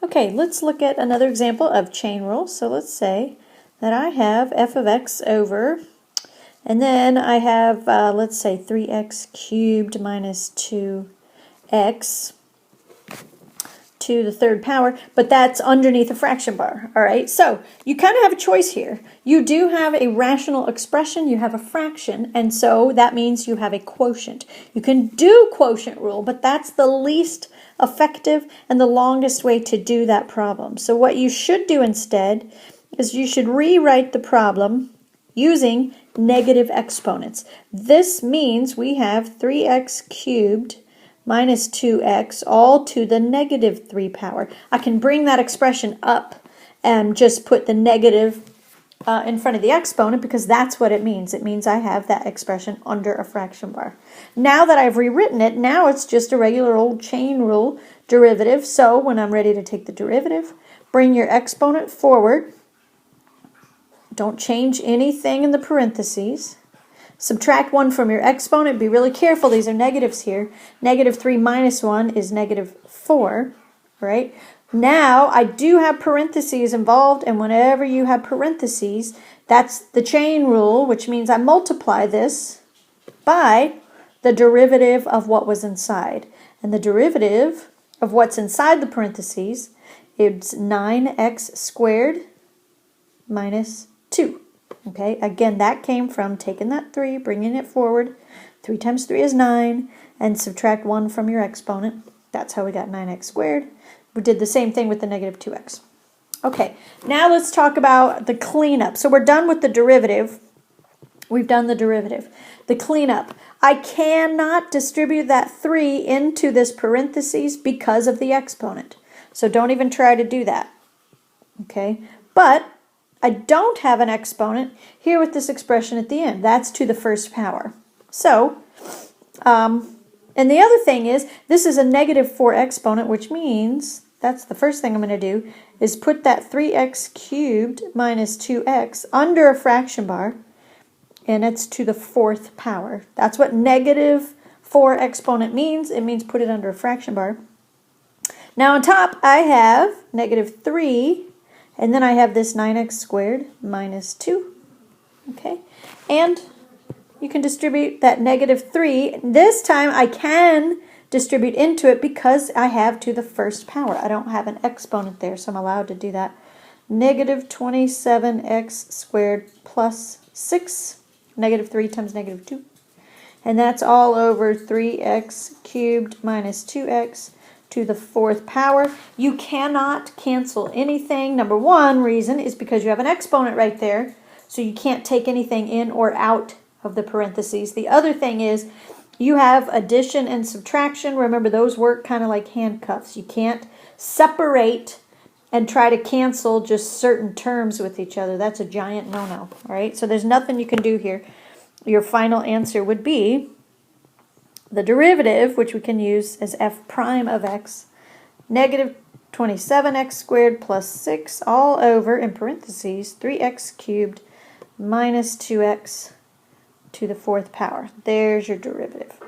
Okay, let's look at another example of chain rule. So let's say that I have f of x over, and then I have, let's say, 3x cubed minus 2x to the third power, but that's underneath a fraction bar, all right? So you kind of have a choice here. You do have a rational expression, you have a fraction, and so that means you have a quotient. You can do quotient rule, but that's the least effective and the longest way to do that problem. So what you should do instead is you should rewrite the problem using negative exponents. This means we have 3x cubed minus 2x all to the negative 3 power. I can bring that expression up and just put the negative in front of the exponent because that's what it means. It means I have that expression under a fraction bar. Now that I've rewritten it, now it's just a regular old chain rule derivative. So when I'm ready to take the derivative, bring your exponent forward. Don't change anything in the parentheses. Subtract 1 from your exponent. Be really careful. These are negatives here. Negative 3 minus 1 is negative 4, right? Now, I do have parentheses involved, and whenever you have parentheses, that's the chain rule, which means I multiply this by the derivative of what was inside. And the derivative of what's inside the parentheses is 9x squared minus 2. Okay, again, that came from taking that 3, bringing it forward. 3 times 3 is 9, and subtract 1 from your exponent. That's how we got 9x squared. We did the same thing with the negative 2x. Okay, now let's talk about the cleanup. So we're done with the derivative. We've done the derivative. The cleanup. I cannot distribute that 3 into this parentheses because of the exponent. So don't even try to do that. Okay, but I don't have an exponent here with this expression at the end. That's to the first power. So, and the other thing is, this is a negative 4 exponent, which means, that's the first thing I'm going to do, is put that 3x cubed minus 2x under a fraction bar, and it's to the 4th power. That's what negative 4 exponent means. It means put it under a fraction bar. Now on top, I have negative 3, and then I have this 9x squared minus 2, okay? And you can distribute that negative 3. This time I can distribute into it because I have to the first power. I don't have an exponent there, so I'm allowed to do that. Negative 27x squared plus 6, negative 3 times negative 2. And that's all over 3x cubed minus 2x to the 4th power. You cannot cancel anything. Number one reason is because you have an exponent right there, so you can't take anything in or out of the parentheses. The other thing is you have addition and subtraction. Remember, those work kind of like handcuffs. You can't separate and try to cancel just certain terms with each other. That's a giant no-no, all right? So there's nothing you can do here. Your final answer would be the derivative, which we can use as f prime of x, negative 27x squared plus 6 all over, in parentheses, 3x cubed minus 2x to the 4th power. There's your derivative.